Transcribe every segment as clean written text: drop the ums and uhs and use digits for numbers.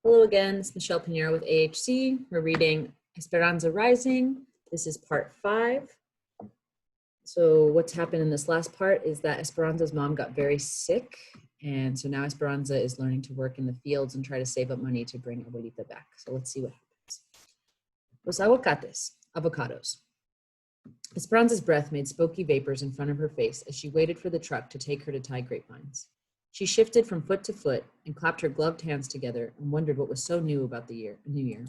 Hello again, it's Michelle Pinheiro with AHC. We're reading Esperanza Rising. This is part 5. So what's happened in this last part is that Esperanza's mom got very sick, and so now Esperanza is learning to work in the fields and try to save up money to bring Abuelita back. So let's see what happens. Los aguacates, avocados. Esperanza's breath made smoky vapors in front of her face as she waited for the truck to take her to tie grapevines. She shifted from foot to foot and clapped her gloved hands together and wondered what was so new about the new year.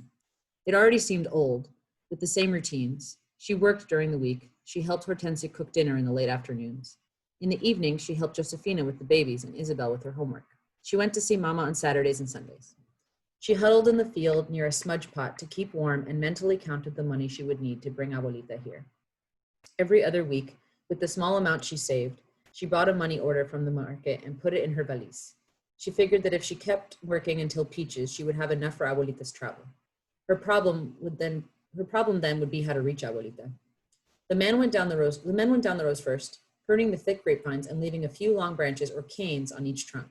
It already seemed old, with the same routines. She worked during the week. She helped Hortensia cook dinner in the late afternoons. In the evening, she helped Josefina with the babies and Isabel with her homework. She went to see Mama on Saturdays and Sundays. She huddled in the field near a smudge pot to keep warm and mentally counted the money she would need to bring Abuelita here. Every other week, with the small amount she saved, she bought a money order from the market and put it in her valise. She figured that if she kept working until peaches, she would have enough for Abuelita's travel. Her problem then would be how to reach Abuelita. The men went down the rows first, pruning the thick grapevines and leaving a few long branches or canes on each trunk.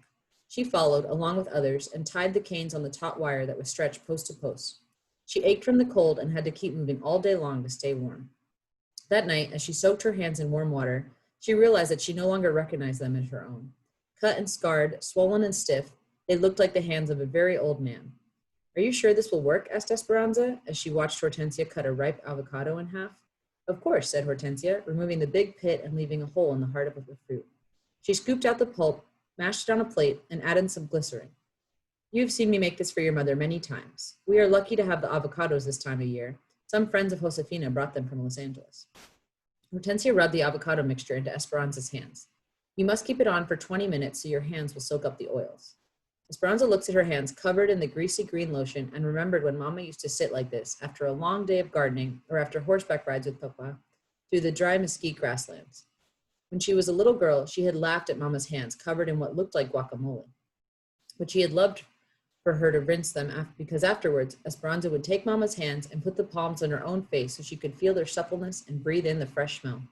She followed, along with others, and tied the canes on the taut wire that was stretched post to post. She ached from the cold and had to keep moving all day long to stay warm. That night, as she soaked her hands in warm water, she realized that she no longer recognized them as her own. Cut and scarred, swollen and stiff, they looked like the hands of a very old man. "Are you sure this will work?" asked Esperanza, as she watched Hortensia cut a ripe avocado in half. "Of course," said Hortensia, removing the big pit and leaving a hole in the heart of the fruit. She scooped out the pulp, mashed it on a plate, and added some glycerin. "You've seen me make this for your mother many times. We are lucky to have the avocados this time of year. Some friends of Josefina brought them from Los Angeles." Hortensia rubbed the avocado mixture into Esperanza's hands. "You must keep it on for 20 minutes so your hands will soak up the oils." Esperanza looked at her hands covered in the greasy green lotion and remembered when Mama used to sit like this after a long day of gardening or after horseback rides with Papa through the dry mesquite grasslands. When she was a little girl, she had laughed at Mama's hands covered in what looked like guacamole, but she had loved for her to rinse them because afterwards, Esperanza would take Mama's hands and put the palms on her own face so she could feel their suppleness and breathe in the fresh smell.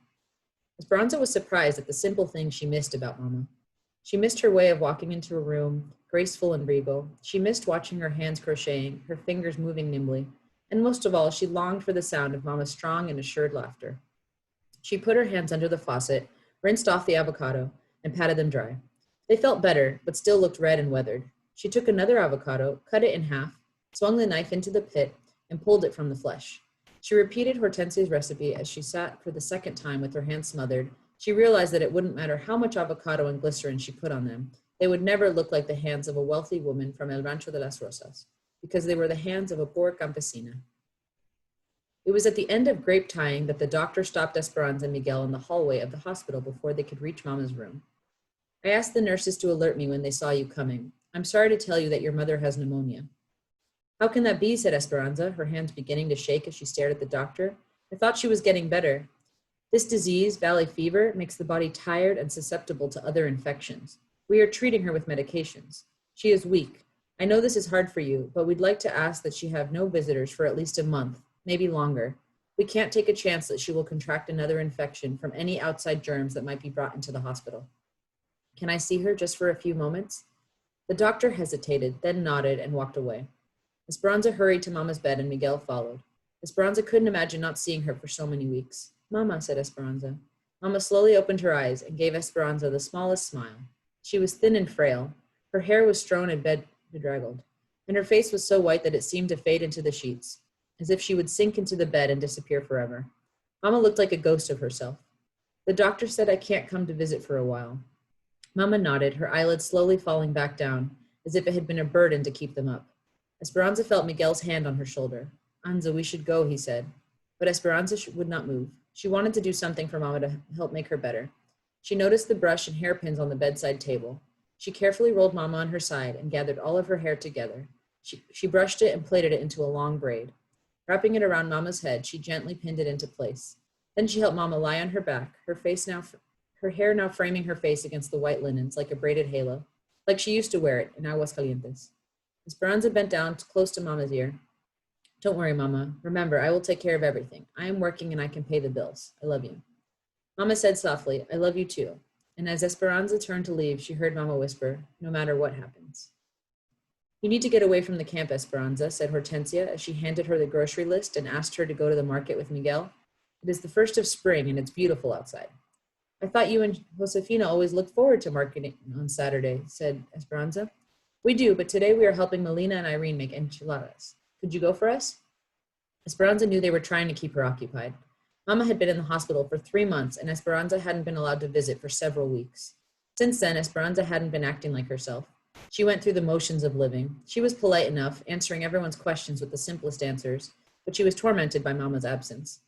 Esperanza was surprised at the simple things she missed about Mama. She missed her way of walking into a room, graceful and regal. She missed watching her hands crocheting, her fingers moving nimbly, and most of all, she longed for the sound of Mama's strong and assured laughter. She put her hands under the faucet, rinsed off the avocado, and patted them dry. They felt better, but still looked red and weathered. She took another avocado, cut it in half, swung the knife into the pit, and pulled it from the flesh. She repeated Hortensia's recipe as she sat for the second time with her hands smothered. She realized that it wouldn't matter how much avocado and glycerin she put on them. They would never look like the hands of a wealthy woman from El Rancho de las Rosas, because they were the hands of a poor campesina. It was at the end of grape tying that the doctor stopped Esperanza and Miguel in the hallway of the hospital before they could reach Mama's room. "I asked the nurses to alert me when they saw you coming. I'm sorry to tell you that your mother has pneumonia." "How can that be?" said Esperanza, her hands beginning to shake as she stared at the doctor. "I thought she was getting better." "This disease, valley fever, makes the body tired and susceptible to other infections. We are treating her with medications. She is weak. I know this is hard for you, but we'd like to ask that she have no visitors for at least a month, maybe longer. We can't take a chance that she will contract another infection from any outside germs that might be brought into the hospital. Can I see her just for a few moments?" The doctor hesitated, then nodded and walked away. Esperanza hurried to Mama's bed and Miguel followed. Esperanza couldn't imagine not seeing her for so many weeks. "Mama," said Esperanza. Mama slowly opened her eyes and gave Esperanza the smallest smile. She was thin and frail. Her hair was strewn and bedraggled, and her face was so white that it seemed to fade into the sheets, as if she would sink into the bed and disappear forever. Mama looked like a ghost of herself. "The doctor said I can't come to visit for a while." Mama nodded, her eyelids slowly falling back down, as if it had been a burden to keep them up. Esperanza felt Miguel's hand on her shoulder. "Anza, we should go," he said. But Esperanza would not move. She wanted to do something for Mama to help make her better. She noticed the brush and hairpins on the bedside table. She carefully rolled Mama on her side and gathered all of her hair together. She brushed it and plaited it into a long braid. Wrapping it around Mama's head, she gently pinned it into place. Then she helped Mama lie on her back, her hair now framing her face against the white linens like a braided halo, like she used to wear it in Aguascalientes. Esperanza bent down close to Mama's ear. "Don't worry, Mama. Remember, I will take care of everything. I am working and I can pay the bills. I love you." Mama said softly, "I love you too." And as Esperanza turned to leave, she heard Mama whisper, "No matter what happens." You need to get away from the camp, Esperanza, said Hortensia as she handed her the grocery list and asked her to go to the market with Miguel. It is the first of spring and it's beautiful outside. I thought you and Josefina always looked forward to marketing on Saturday, said Esperanza. We do, but today we are helping Melina and Irene make enchiladas. Could you go for us? Esperanza knew they were trying to keep her occupied. Mama had been in the hospital for 3 months, and Esperanza hadn't been allowed to visit for several weeks. Since then, Esperanza hadn't been acting like herself. She went through the motions of living. She was polite enough, answering everyone's questions with the simplest answers, but she was tormented by Mama's absence.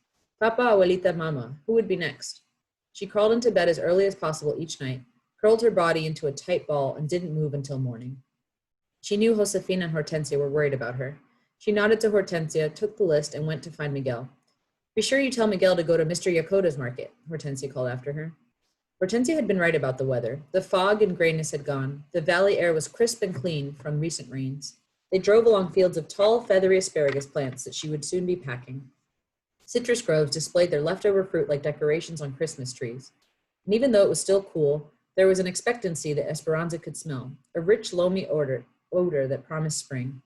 Papa, abuelita, Mama, who would be next? She crawled into bed as early as possible each night, curled her body into a tight ball, and didn't move until morning. She knew Josefina and Hortensia were worried about her. She nodded to Hortensia, took the list, and went to find Miguel. Be sure you tell Miguel to go to Mr. Yakota's market, Hortensia called after her. Hortensia had been right about the weather. The fog and grayness had gone. The valley air was crisp and clean from recent rains. They drove along fields of tall, feathery asparagus plants that she would soon be packing. Citrus groves displayed their leftover fruit like decorations on Christmas trees. And even though it was still cool, there was an expectancy that Esperanza could smell, a rich, loamy odor that promised spring.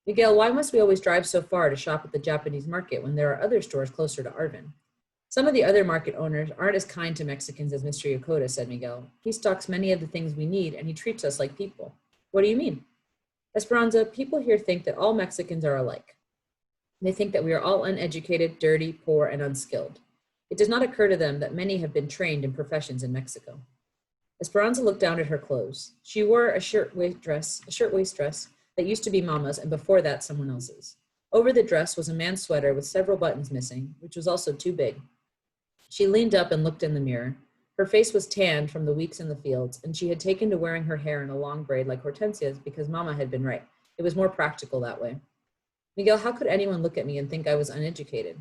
Miguel, why must we always drive so far to shop at the Japanese market when there are other stores closer to Arvin? Some of the other market owners aren't as kind to Mexicans as Mr. Yakota, said Miguel. He stocks many of the things we need, and he treats us like people. What do you mean? Esperanza, people here think that all Mexicans are alike. They think that we are all uneducated, dirty, poor, and unskilled. It does not occur to them that many have been trained in professions in Mexico. Esperanza looked down at her clothes. She wore a shirtwaist dress that used to be Mama's and before that someone else's. Over the dress was a man's sweater with several buttons missing, which was also too big. She leaned up and looked in the mirror. Her face was tanned from the weeks in the fields, and she had taken to wearing her hair in a long braid like Hortensia's because Mama had been right. It was more practical that way. Miguel, how could anyone look at me and think I was uneducated?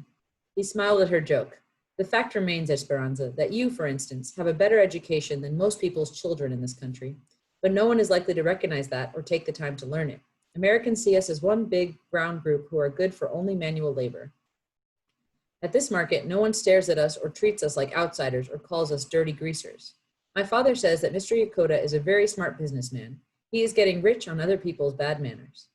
He smiled at her joke. The fact remains, Esperanza, that you, for instance, have a better education than most people's children in this country, but no one is likely to recognize that or take the time to learn it. Americans see us as one big, brown group who are good for only manual labor. At this market, no one stares at us or treats us like outsiders or calls us dirty greasers. My father says that Mr. Yakota is a very smart businessman. He is getting rich on other people's bad manners.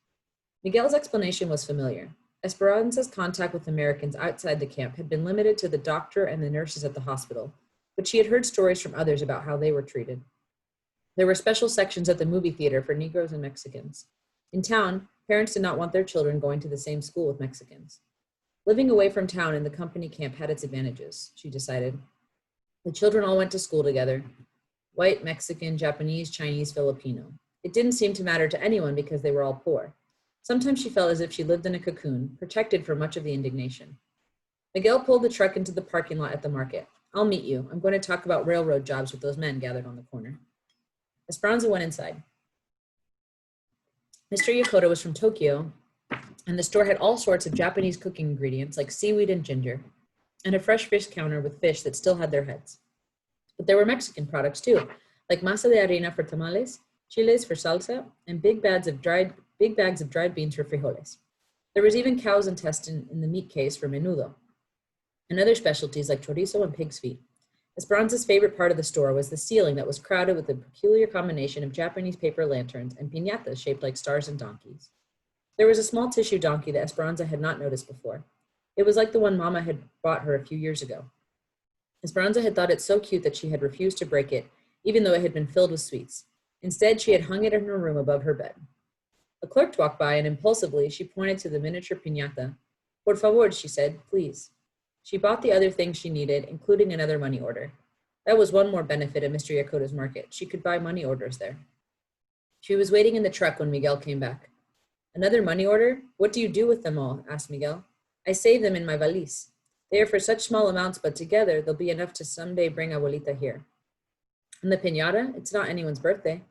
Miguel's explanation was familiar. Esperanza's contact with Americans outside the camp had been limited to the doctor and the nurses at the hospital, but she had heard stories from others about how they were treated. There were special sections at the movie theater for Negroes and Mexicans. In town, parents did not want their children going to the same school with Mexicans. Living away from town in the company camp had its advantages, she decided. The children all went to school together, white, Mexican, Japanese, Chinese, Filipino. It didn't seem to matter to anyone because they were all poor. Sometimes she felt as if she lived in a cocoon, protected from much of the indignation. Miguel pulled the truck into the parking lot at the market. I'll meet you. I'm going to talk about railroad jobs with those men gathered on the corner. Esperanza went inside. Mr. Yakota was from Tokyo, and the store had all sorts of Japanese cooking ingredients like seaweed and ginger, and a fresh fish counter with fish that still had their heads. But there were Mexican products too, like masa de harina for tamales, chiles for salsa, and big bags of dried beans for frijoles. There was even cow's intestine in the meat case for menudo, and other specialties like chorizo and pig's feet. Esperanza's favorite part of the store was the ceiling that was crowded with a peculiar combination of Japanese paper lanterns and piñatas shaped like stars and donkeys. There was a small tissue donkey that Esperanza had not noticed before. It was like the one Mama had bought her a few years ago. Esperanza had thought it so cute that she had refused to break it, even though it had been filled with sweets. Instead, she had hung it in her room above her bed. A clerk walked by, and impulsively, she pointed to the miniature piñata. Por favor, she said, please. She bought the other things she needed, including another money order. That was one more benefit of Mr. Yakota's market. She could buy money orders there. She was waiting in the truck when Miguel came back. Another money order? What do you do with them all? Asked Miguel. I save them in my valise. They are for such small amounts, but together they'll be enough to someday bring abuelita here. And the piñata? It's not anyone's birthday.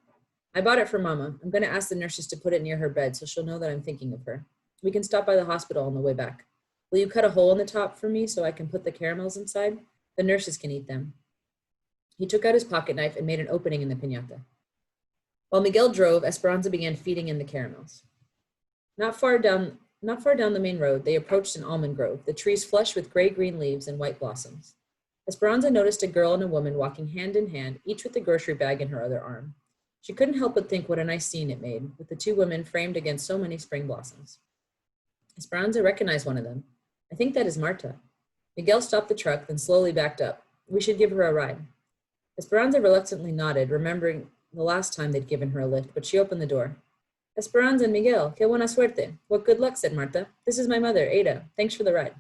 I bought it for Mama. I'm going to ask the nurses to put it near her bed so she'll know that I'm thinking of her. We can stop by the hospital on the way back. Will you cut a hole in the top for me so I can put the caramels inside? The nurses can eat them. He took out his pocket knife and made an opening in the piñata. While Miguel drove, Esperanza began feeding in the caramels. Not far down the main road, they approached an almond grove, the trees flush with gray-green leaves and white blossoms. Esperanza noticed a girl and a woman walking hand in hand, each with a grocery bag in her other arm. She couldn't help but think what a nice scene it made, with the two women framed against so many spring blossoms. Esperanza recognized one of them. I think that is Marta. Miguel stopped the truck, then slowly backed up. We should give her a ride. Esperanza reluctantly nodded, remembering the last time they'd given her a lift, but she opened the door. Esperanza and Miguel, que buena suerte. What good luck, said Marta. This is my mother, Ada. Thanks for the ride.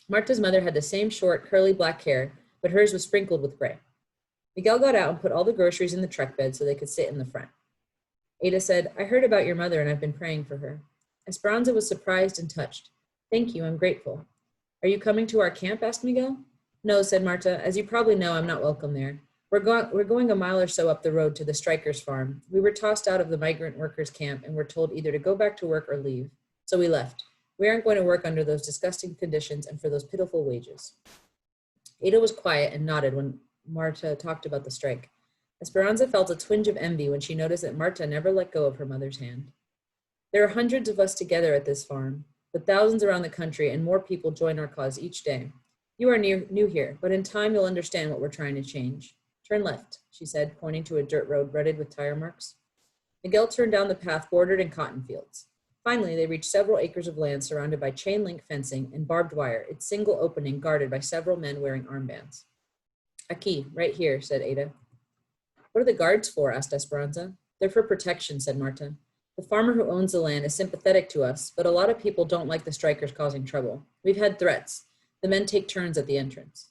Marta's mother had the same short, curly black hair, but hers was sprinkled with gray. Miguel got out and put all the groceries in the truck bed so they could sit in the front. Ada said, I heard about your mother and I've been praying for her. Esperanza was surprised and touched. Thank you, I'm grateful. Are you coming to our camp? Asked Miguel. No, said Marta. As you probably know, I'm not welcome there. We're going a mile or so up the road to the strikers' farm. We were tossed out of the migrant workers' camp and were told either to go back to work or leave. So we left. We aren't going to work under those disgusting conditions and for those pitiful wages. Ada was quiet and nodded when Marta talked about the strike. Esperanza felt a twinge of envy when she noticed that Marta never let go of her mother's hand. There are hundreds of us together at this farm, but thousands around the country and more people join our cause each day. You are new here, but in time you'll understand what we're trying to change. Turn left, she said, pointing to a dirt road rutted with tire marks. Miguel turned down the path bordered in cotton fields. Finally, they reached several acres of land surrounded by chain-link fencing and barbed wire, its single opening guarded by several men wearing armbands. Aquí, right here, said Ada. What are the guards for? Asked Esperanza. They're for protection, said Marta. The farmer who owns the land is sympathetic to us, but a lot of people don't like the strikers causing trouble. We've had threats. The men take turns at the entrance.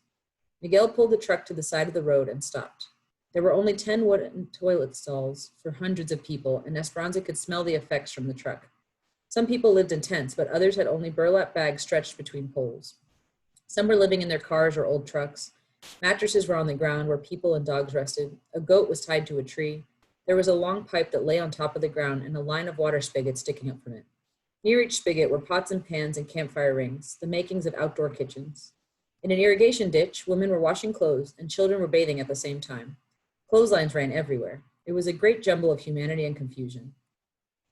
Miguel pulled the truck to the side of the road and stopped. There were only 10 wooden toilet stalls for hundreds of people, and Esperanza could smell the effects from the truck. Some people lived in tents, but others had only burlap bags stretched between poles. Some were living in their cars or old trucks. Mattresses were on the ground where people and dogs rested. A goat was tied to a tree. There was a long pipe that lay on top of the ground and a line of water spigots sticking up from it. Near each spigot were pots and pans and campfire rings, the makings of outdoor kitchens. In an irrigation ditch, women were washing clothes and children were bathing at the same time. Clotheslines ran everywhere. It was a great jumble of humanity and confusion.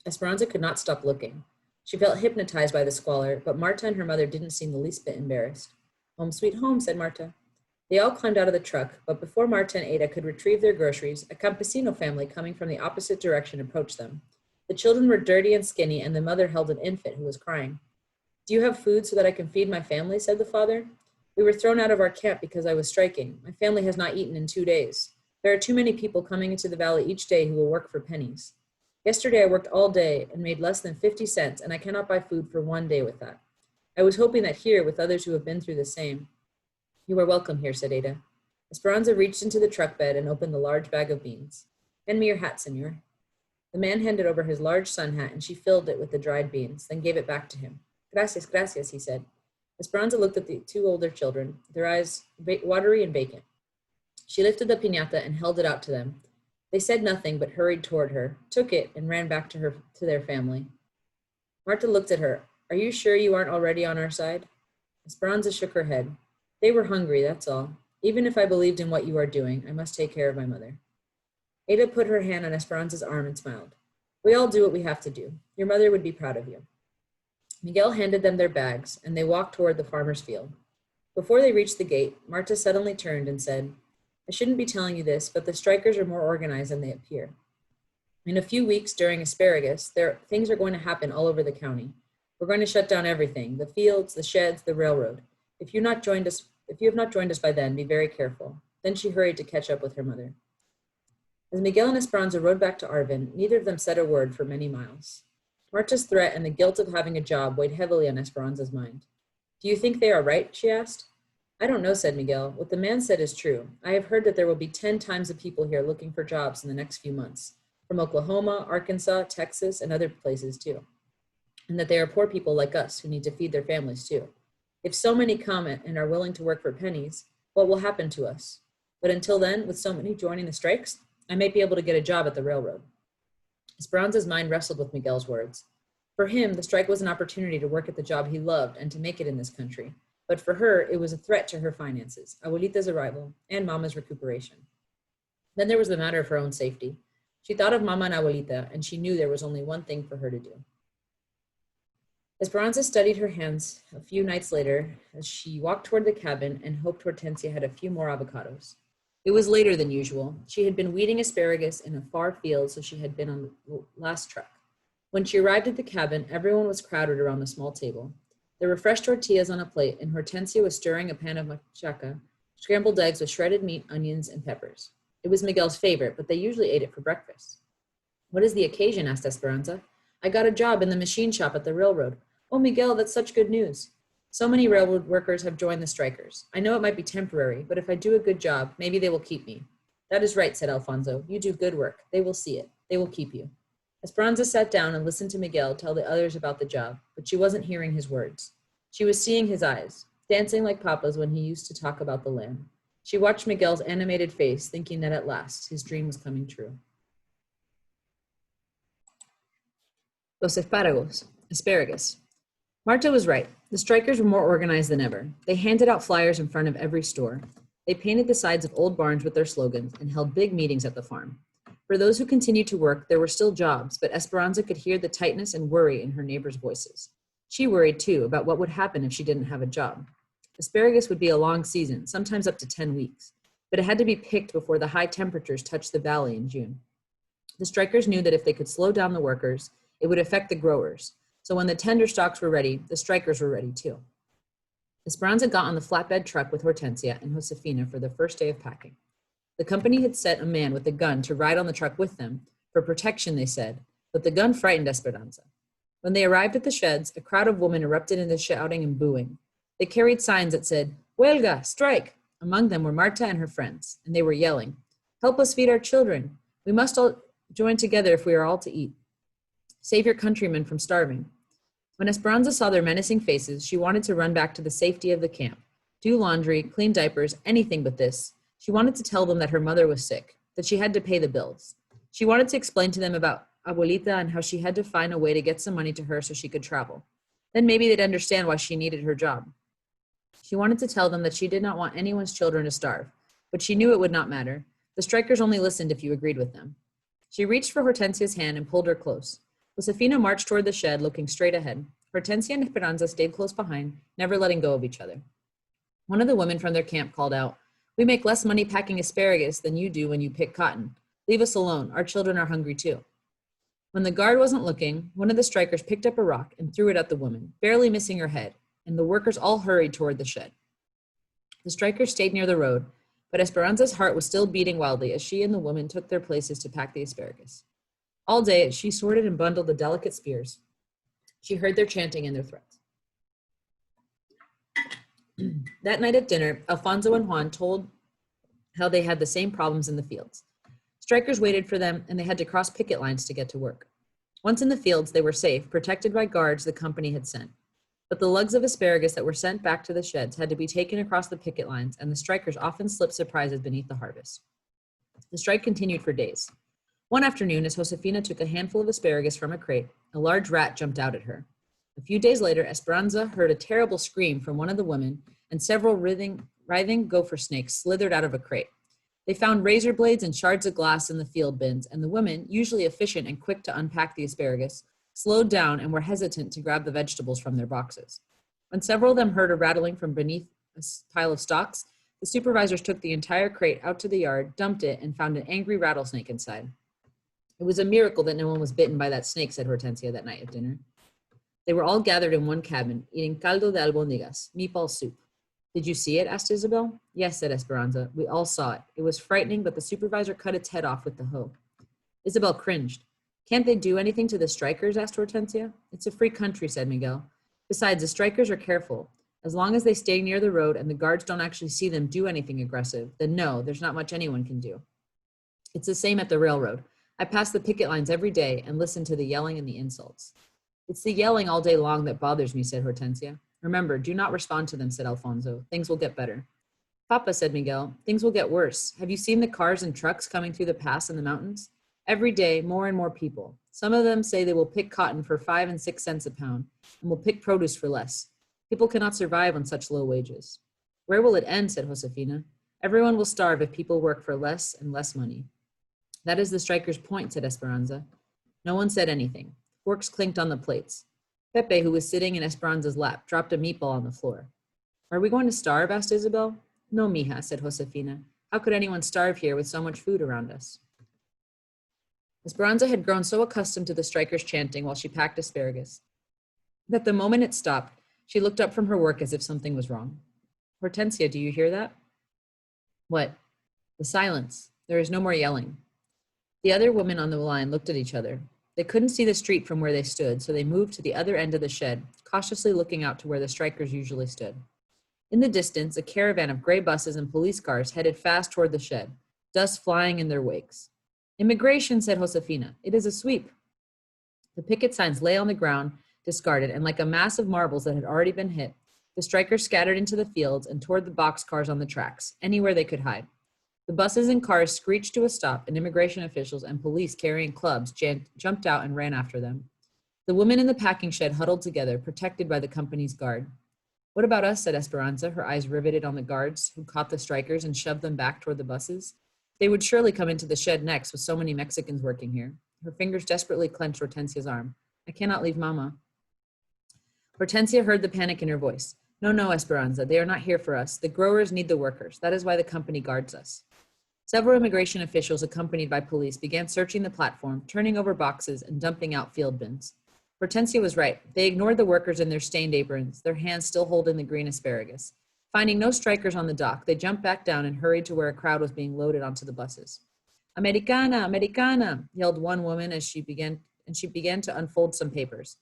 Esperanza could not stop looking. She felt hypnotized by the squalor, but Marta and her mother didn't seem the least bit embarrassed. Home sweet home, said Marta. They all climbed out of the truck, but before Marta and Ada could retrieve their groceries, a campesino family coming from the opposite direction approached them. The children were dirty and skinny, and the mother held an infant who was crying. Do you have food so that I can feed my family? Said the father. We were thrown out of our camp because I was striking. My family has not eaten in 2 days. There are too many people coming into the valley each day who will work for pennies. Yesterday I worked all day and made less than 50 cents, and I cannot buy food for 1 day with that. I was hoping that here, with others who have been through the same. You are welcome here, said Ada. Esperanza reached into the truck bed and opened the large bag of beans. Hand me your hat, senor. The man handed over his large sun hat, and she filled it with the dried beans, then gave it back to him. Gracias, gracias, he said. Esperanza looked at the two older children, their eyes watery and vacant. She lifted the piñata and held it out to them. They said nothing but hurried toward her, took it, and ran back to their family. Marta looked at her. Are you sure you aren't already on our side? Esperanza shook her head. They were hungry, that's all. Even if I believed in what you are doing, I must take care of my mother. Ada put her hand on Esperanza's arm and smiled. We all do what we have to do. Your mother would be proud of you. Miguel handed them their bags, and they walked toward the farmer's field. Before they reached the gate, Marta suddenly turned and said, I shouldn't be telling you this, but the strikers are more organized than they appear. In a few weeks during asparagus, things are going to happen all over the county. We're going to shut down everything, the fields, the sheds, the railroad. If you have not joined us by then, be very careful. Then she hurried to catch up with her mother. As Miguel and Esperanza rode back to Arvin, neither of them said a word for many miles. Marta's threat and the guilt of having a job weighed heavily on Esperanza's mind. Do you think they are right? She asked. I don't know, said Miguel. What the man said is true. I have heard that there will be 10 times the people here looking for jobs in the next few months, from Oklahoma, Arkansas, Texas, and other places too. And that they are poor people like us who need to feed their families too. If so many come and are willing to work for pennies, what will happen to us? But until then, with so many joining the strikes, I may be able to get a job at the railroad. Esperanza's mind wrestled with Miguel's words. For him, the strike was an opportunity to work at the job he loved and to make it in this country. But for her, it was a threat to her finances, Abuelita's arrival, and Mama's recuperation. Then there was the matter of her own safety. She thought of Mama and Abuelita, and she knew there was only one thing for her to do. Esperanza studied her hands a few nights later as she walked toward the cabin and hoped Hortensia had a few more avocados. It was later than usual. She had been weeding asparagus in a far field, so she had been on the last truck. When she arrived at the cabin, everyone was crowded around the small table. There were fresh tortillas on a plate, and Hortensia was stirring a pan of machaca, scrambled eggs with shredded meat, onions, and peppers. It was Miguel's favorite, but they usually ate it for breakfast. "What is the occasion?" asked Esperanza. "I got a job in the machine shop at the railroad." "Oh, Miguel, that's such good news." "So many railroad workers have joined the strikers. I know it might be temporary, but if I do a good job, maybe they will keep me." "That is right," said Alfonso. "You do good work. They will see it. They will keep you." Esperanza sat down and listened to Miguel tell the others about the job, but she wasn't hearing his words. She was seeing his eyes, dancing like Papa's when he used to talk about the land. She watched Miguel's animated face, thinking that at last his dream was coming true. Los espárragos, asparagus. Marta was right. The strikers were more organized than ever. They handed out flyers in front of every store. They painted the sides of old barns with their slogans and held big meetings at the farm. For those who continued to work, there were still jobs, but Esperanza could hear the tightness and worry in her neighbors' voices. She worried, too, about what would happen if she didn't have a job. Asparagus would be a long season, sometimes up to 10 weeks, but it had to be picked before the high temperatures touched the valley in June. The strikers knew that if they could slow down the workers, it would affect the growers. So when the tender stalks were ready, the strikers were ready too. Esperanza got on the flatbed truck with Hortensia and Josefina for the first day of packing. The company had set a man with a gun to ride on the truck with them, for protection, they said, but the gun frightened Esperanza. When they arrived at the sheds, a crowd of women erupted into shouting and booing. They carried signs that said, "Huelga, strike!" Among them were Marta and her friends, and they were yelling, "Help us feed our children. We must all join together if we are all to eat. Save your countrymen from starving." When Esperanza saw their menacing faces, she wanted to run back to the safety of the camp, do laundry, clean diapers, anything but this. She wanted to tell them that her mother was sick, that she had to pay the bills. She wanted to explain to them about Abuelita and how she had to find a way to get some money to her so she could travel. Then maybe they'd understand why she needed her job. She wanted to tell them that she did not want anyone's children to starve, but she knew it would not matter. The strikers only listened if you agreed with them. She reached for Hortensia's hand and pulled her close. Josefina marched toward the shed, looking straight ahead. Hortensia and Esperanza stayed close behind, never letting go of each other. One of the women from their camp called out, "We make less money packing asparagus than you do when you pick cotton. Leave us alone. Our children are hungry too." When the guard wasn't looking, one of the strikers picked up a rock and threw it at the woman, barely missing her head, and the workers all hurried toward the shed. The strikers stayed near the road, but Esperanza's heart was still beating wildly as she and the woman took their places to pack the asparagus. All day, she sorted and bundled the delicate spears. She heard their chanting and their threats. That night at dinner, Alfonso and Juan told how they had the same problems in the fields. Strikers waited for them, and they had to cross picket lines to get to work. Once in the fields, they were safe, protected by guards the company had sent. But the lugs of asparagus that were sent back to the sheds had to be taken across the picket lines, and the strikers often slipped surprises beneath the harvest. The strike continued for days. One afternoon, as Josefina took a handful of asparagus from a crate, a large rat jumped out at her. A few days later, Esperanza heard a terrible scream from one of the women, and several writhing gopher snakes slithered out of a crate. They found razor blades and shards of glass in the field bins, and the women, usually efficient and quick to unpack the asparagus, slowed down and were hesitant to grab the vegetables from their boxes. When several of them heard a rattling from beneath a pile of stalks, the supervisors took the entire crate out to the yard, dumped it, and found an angry rattlesnake inside. "It was a miracle that no one was bitten by that snake," said Hortensia that night at dinner. They were all gathered in one cabin, eating caldo de albóndigas, meatball soup. "Did you see it?" asked Isabel. "Yes," said Esperanza. "We all saw it. It was frightening, but the supervisor cut its head off with the hoe." Isabel cringed. "Can't they do anything to the strikers?" asked Hortensia. "It's a free country," said Miguel. "Besides, the strikers are careful. As long as they stay near the road and the guards don't actually see them do anything aggressive, then no, there's not much anyone can do. It's the same at the railroad. I pass the picket lines every day and listen to the yelling and the insults." "It's the yelling all day long that bothers me," said Hortensia. "Remember, do not respond to them," said Alfonso. "Things will get better." "Papa," said Miguel, "things will get worse. Have you seen the cars and trucks coming through the pass in the mountains? Every day, more and more people. Some of them say they will pick cotton for 5 and 6 cents a pound and will pick produce for less. People cannot survive on such low wages." "Where will it end?" said Josefina. "Everyone will starve if people work for less and less money." "That is the strikers' point," said Esperanza. No one said anything. Forks clinked on the plates. Pepe, who was sitting in Esperanza's lap, dropped a meatball on the floor. "Are we going to starve?" asked Isabel. "No, mija," said Josefina. How could anyone starve here with so much food around us? Esperanza had grown so accustomed to the strikers chanting while she packed asparagus that the moment it stopped, she looked up from her work as if something was wrong. Hortensia, do you hear that? What? The silence. There is no more yelling. The other women on the line looked at each other. They couldn't see the street from where they stood, so they moved to the other end of the shed, cautiously looking out to where the strikers usually stood. In the distance, a caravan of gray buses and police cars headed fast toward the shed, dust flying in their wakes. Immigration, said Josefina. It is a sweep. The picket signs lay on the ground, discarded, and like a mass of marbles that had already been hit, the strikers scattered into the fields and toward the boxcars on the tracks, anywhere they could hide. The buses and cars screeched to a stop, and immigration officials and police carrying clubs jumped out and ran after them. The women in the packing shed huddled together, protected by the company's guard. What about us, said Esperanza, her eyes riveted on the guards who caught the strikers and shoved them back toward the buses. They would surely come into the shed next with so many Mexicans working here. Her fingers desperately clenched Hortensia's arm. I cannot leave Mama. Hortensia heard the panic in her voice. No, no, Esperanza, they are not here for us. The growers need the workers. That is why the company guards us. Several immigration officials, accompanied by police, began searching the platform, turning over boxes and dumping out field bins. Hortensia was right. They ignored the workers in their stained aprons, their hands still holding the green asparagus. Finding no strikers on the dock, they jumped back down and hurried to where a crowd was being loaded onto the buses. Americana, Americana, yelled one woman as she began to unfold some papers.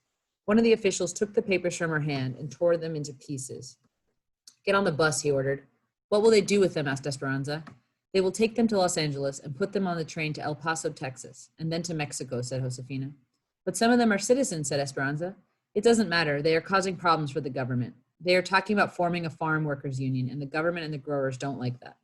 One of the officials took the papers from her hand and tore them into pieces. Get on the bus, he ordered. What will they do with them, asked Esperanza. They will take them to Los Angeles and put them on the train to El Paso, Texas, and then to Mexico, said Josefina. But some of them are citizens, said Esperanza. It doesn't matter. They are causing problems for the government. They are talking about forming a farm workers union, and the government and the growers don't like that.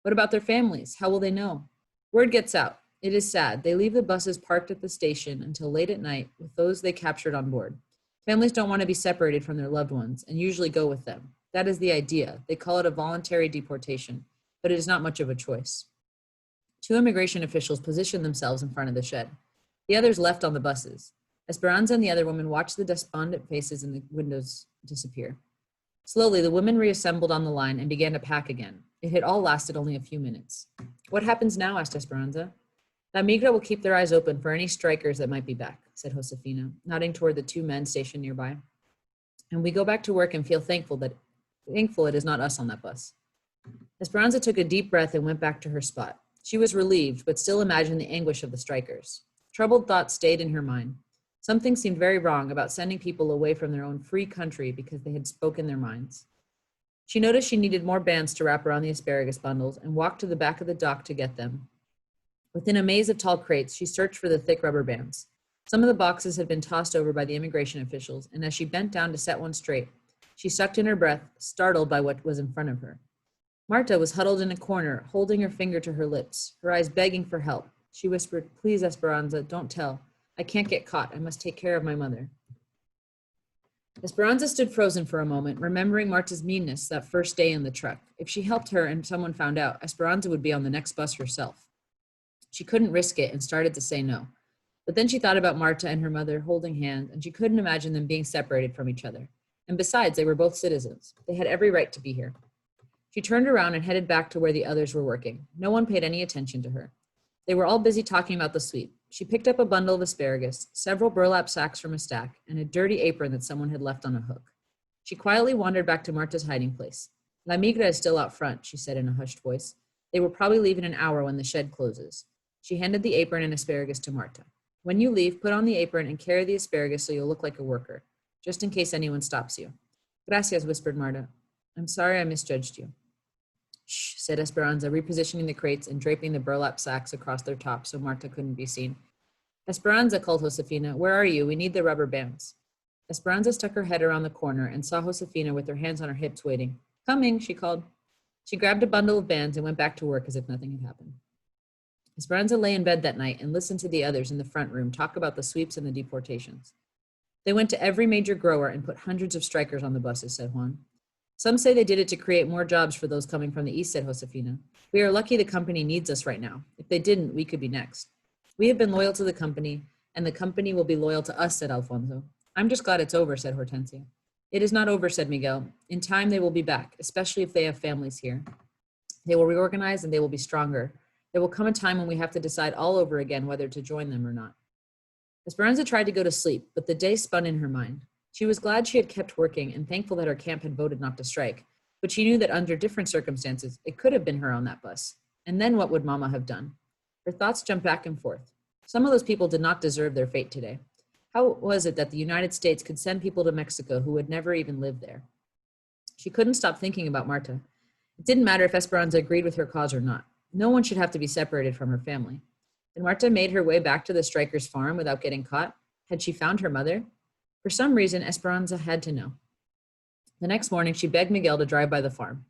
What about their families? How will they know? Word gets out. It is sad. They leave the buses parked at the station until late at night with those they captured on board. Families don't want to be separated from their loved ones and usually go with them. That is the idea. They call it a voluntary deportation, but it is not much of a choice. Two immigration officials positioned themselves in front of the shed. The others left on the buses. Esperanza and the other woman watched the despondent faces in the windows disappear. Slowly, the women reassembled on the line and began to pack again. It had all lasted only a few minutes. What happens now? Asked Esperanza. La Migra will keep their eyes open for any strikers that might be back, said Josefina, nodding toward the two men stationed nearby. And we go back to work and feel thankful it is not us on that bus. Esperanza took a deep breath and went back to her spot. She was relieved, but still imagined the anguish of the strikers. Troubled thoughts stayed in her mind. Something seemed very wrong about sending people away from their own free country because they had spoken their minds. She noticed she needed more bands to wrap around the asparagus bundles and walked to the back of the dock to get them. Within a maze of tall crates, she searched for the thick rubber bands. Some of the boxes had been tossed over by the immigration officials, and as she bent down to set one straight, she sucked in her breath, startled by what was in front of her. Marta was huddled in a corner, holding her finger to her lips, her eyes begging for help. She whispered, Please, Esperanza, don't tell. I can't get caught. I must take care of my mother. Esperanza stood frozen for a moment, remembering Marta's meanness that first day in the truck. If she helped her and someone found out, Esperanza would be on the next bus herself. She couldn't risk it and started to say no. But then she thought about Marta and her mother holding hands, and she couldn't imagine them being separated from each other. And besides, they were both citizens. They had every right to be here. She turned around and headed back to where the others were working. No one paid any attention to her. They were all busy talking about the sweep. She picked up a bundle of asparagus, several burlap sacks from a stack, and a dirty apron that someone had left on a hook. She quietly wandered back to Marta's hiding place. La Migra is still out front, she said in a hushed voice. They will probably leave in an hour when the shed closes. She handed the apron and asparagus to Marta. When you leave, put on the apron and carry the asparagus so you'll look like a worker, just in case anyone stops you. Gracias, whispered Marta. I'm sorry I misjudged you. Shh, said Esperanza, repositioning the crates and draping the burlap sacks across their tops so Marta couldn't be seen. Esperanza, called Josefina, where are you? We need the rubber bands. Esperanza stuck her head around the corner and saw Josefina with her hands on her hips waiting. Coming, she called. She grabbed a bundle of bands and went back to work as if nothing had happened. Esperanza lay in bed that night and listened to the others in the front room talk about the sweeps and the deportations. They went to every major grower and put hundreds of strikers on the buses, said Juan. Some say they did it to create more jobs for those coming from the east, said Josefina. We are lucky the company needs us right now. If they didn't, we could be next. We have been loyal to the company, and the company will be loyal to us, said Alfonso. I'm just glad it's over, said Hortensia. It is not over, said Miguel. In time, they will be back, especially if they have families here. They will reorganize and they will be stronger. There will come a time when we have to decide all over again whether to join them or not. Esperanza tried to go to sleep, but the day spun in her mind. She was glad she had kept working and thankful that her camp had voted not to strike, but she knew that under different circumstances, it could have been her on that bus. And then what would Mama have done? Her thoughts jumped back and forth. Some of those people did not deserve their fate today. How was it that the United States could send people to Mexico who had never even lived there? She couldn't stop thinking about Marta. It didn't matter if Esperanza agreed with her cause or not. No one should have to be separated from her family. Had Marta made her way back to the strikers' farm without getting caught? Had she found her mother? For some reason, Esperanza had to know. The next morning, she begged Miguel to drive by the farm.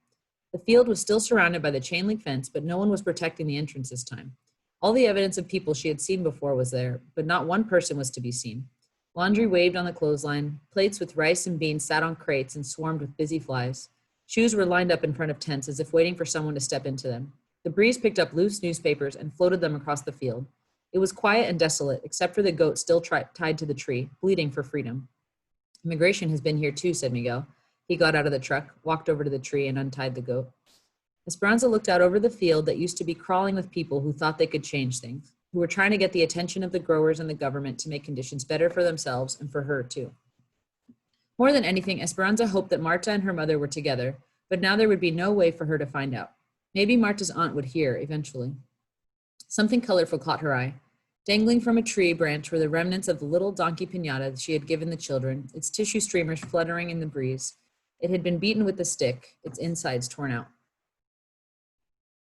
The field was still surrounded by the chain link fence, but no one was protecting the entrance this time. All the evidence of people she had seen before was there, but not one person was to be seen. Laundry waved on the clothesline, plates with rice and beans sat on crates and swarmed with busy flies. Shoes were lined up in front of tents as if waiting for someone to step into them. The breeze picked up loose newspapers and floated them across the field. It was quiet and desolate, except for the goat still tied to the tree, bleeding for freedom. Immigration has been here too, said Miguel. He got out of the truck, walked over to the tree, and untied the goat. Esperanza looked out over the field that used to be crawling with people who thought they could change things, who were trying to get the attention of the growers and the government to make conditions better for themselves and for her too. More than anything, Esperanza hoped that Marta and her mother were together, but now there would be no way for her to find out. Maybe Marta's aunt would hear eventually. Something colorful caught her eye. Dangling from a tree branch were the remnants of the little donkey piñata she had given the children, its tissue streamers fluttering in the breeze. It had been beaten with a stick, its insides torn out.